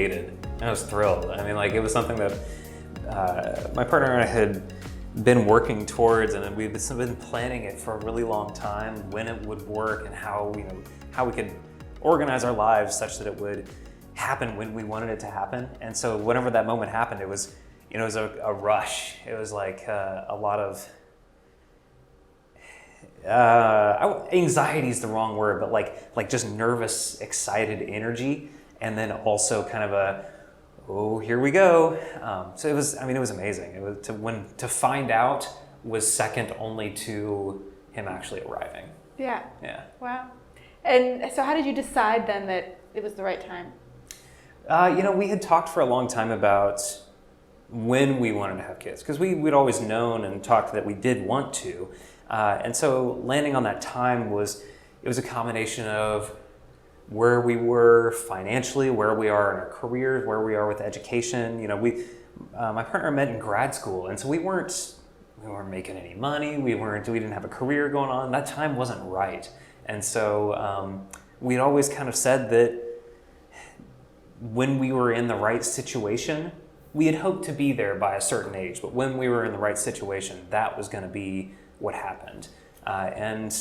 elated. I was thrilled. I mean, like, it was something that my partner and I had been working towards, and we've been planning it for a really long time, when it would work and how we could organize our lives such that it would happen when we wanted it to happen. And so whenever that moment happened, it was a rush. It was like a lot of anxiety is the wrong word, but like just nervous, excited energy, and then also kind of oh, here we go. So it was amazing. It was to find out was second only to him actually arriving. Yeah. Yeah. Wow. And so how did you decide then that it was the right time? We had talked for a long time about when we wanted to have kids, because we'd always known and talked that we did want to. And so landing on that time was a combination of where we were financially, where we are in our careers, where we are with education. My partner and I met in grad school, and so we weren't making any money. We didn't have a career going on. That time wasn't right. And so we'd always kind of said that when we were in the right situation, we had hoped to be there by a certain age, but when we were in the right situation, that was going to be what happened. And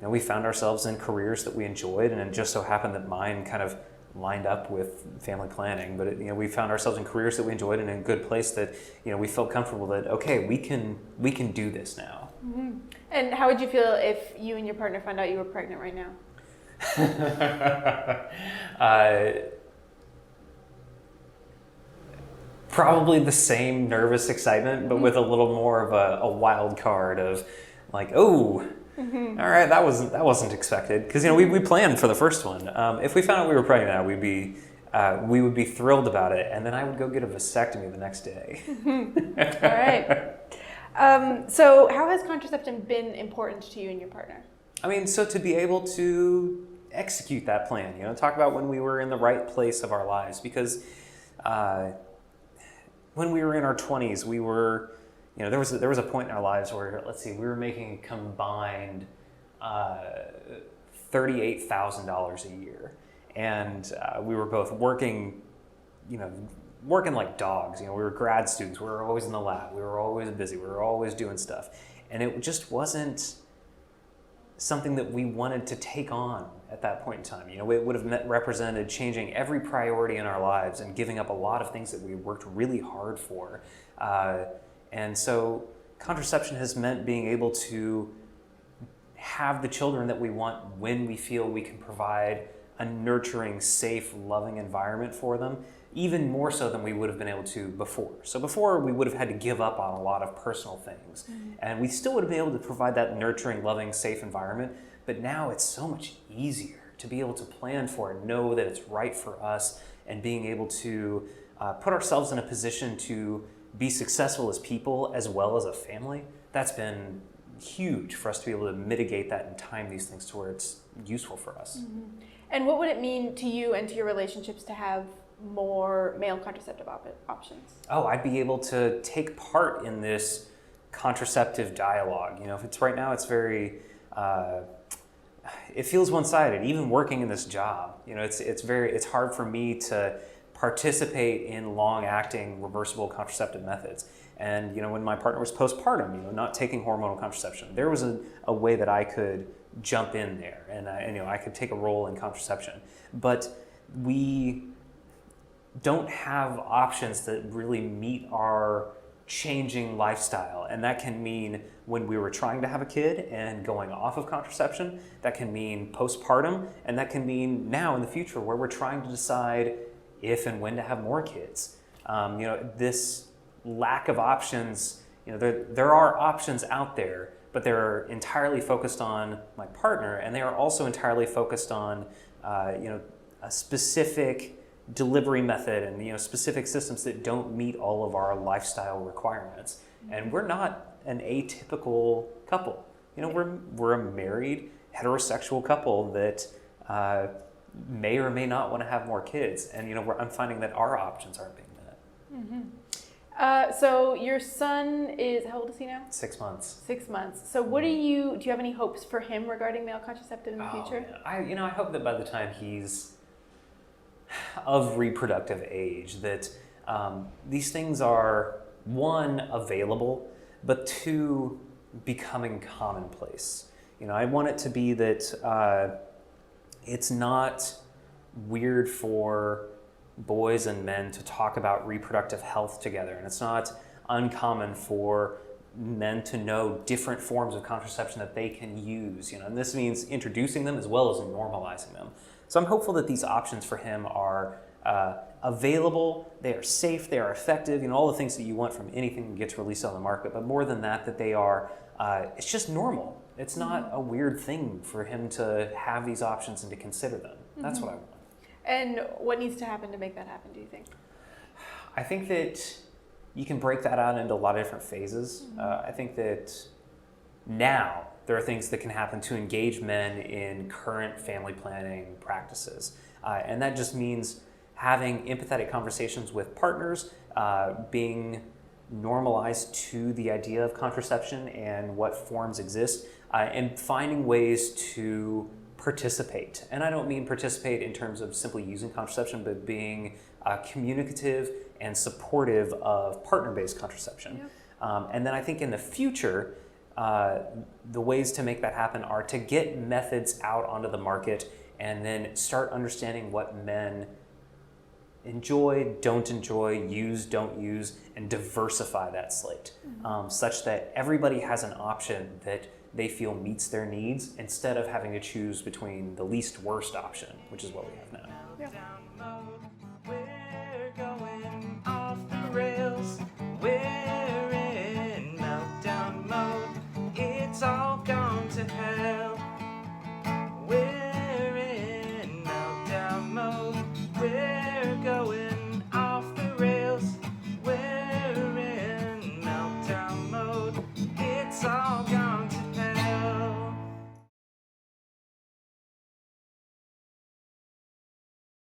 we found ourselves in careers that we enjoyed, and it just so happened that mine kind of lined up with family planning. But we found ourselves in careers that we enjoyed and in a good place that we felt comfortable that, okay, we can do this now. Mm-hmm. And how would you feel if you and your partner found out you were pregnant right now? Probably the same nervous excitement, but with a little more of a wild card of like, oh, all right, that wasn't expected, because we planned for the first one. If we found out we were pregnant, we would be thrilled about it, and then I would go get a vasectomy the next day. All right. So how has contraception been important to you and your partner? So to be able to execute that plan, talk about when we were in the right place of our lives, because when we were in our 20s, we were, there was a point in our lives where, we were making a combined $38,000 a year, and we were both working like dogs. We were grad students. We were always in the lab. We were always busy. We were always doing stuff, and it just wasn't something that we wanted to take on at that point in time. It would have represented changing every priority in our lives and giving up a lot of things that we worked really hard for. And so contraception has meant being able to have the children that we want when we feel we can provide a nurturing, safe, loving environment for them, even more so than we would have been able to before. So before, we would have had to give up on a lot of personal things, and we still would have been able to provide that nurturing, loving, safe environment, but now it's so much easier to be able to plan for it, know that it's right for us, and being able to put ourselves in a position to be successful as people as well as a family. That's been huge for us to be able to mitigate that and time these things to where it's useful for us. Mm-hmm. And what would it mean to you and to your relationships to have more male contraceptive options? Oh, I'd be able to take part in this contraceptive dialogue. It's right now, it's very, it feels one-sided. Even working in this job, it's hard for me to participate in long-acting reversible contraceptive methods. And when my partner was postpartum, not taking hormonal contraception, there was a way that I could jump in there, and I could take a role in contraception. But we don't have options that really meet our changing lifestyle, and that can mean when we were trying to have a kid and going off of contraception, that can mean postpartum, and that can mean now in the future where we're trying to decide if and when to have more kids. This lack of options, there are options out there, but they're entirely focused on my partner, and they are also entirely focused on a specific delivery method and specific systems that don't meet all of our lifestyle requirements. And we're not an atypical couple. We're a married heterosexual couple that may or may not want to have more kids, and I'm finding that our options aren't being met. Mm-hmm. So your son is, how old is he now? 6 months. 6 months. So what do you have any hopes for him regarding male contraceptive in the future? I hope that by the time he's of reproductive age, that these things are, one, available, but two, becoming commonplace. I want it to be that it's not weird for boys and men to talk about reproductive health together, and it's not uncommon for men to know different forms of contraception that they can use, and this means introducing them as well as normalizing them. So I'm hopeful that these options for him are available, they are safe, they are effective, all the things that you want from anything that gets released on the market, but more than that, that they are, it's just normal. It's not a weird thing for him to have these options and to consider them. That's what I want. And what needs to happen to make that happen, do you think? I think that you can break that out into a lot of different phases. I think that now there are things that can happen to engage men in current family planning practices. And that just means having empathetic conversations with partners, being normalized to the idea of contraception and what forms exist, and finding ways to participate. And I don't mean participate in terms of simply using contraception, but being communicative and supportive of partner-based contraception. Yep. And then I think in the future, the ways to make that happen are to get methods out onto the market and then start understanding what men enjoy, don't enjoy, use, don't use, and diversify that slate, such that everybody has an option that they feel meets their needs instead of having to choose between the least worst option, which is what we have now. Yeah. We're going off the rails.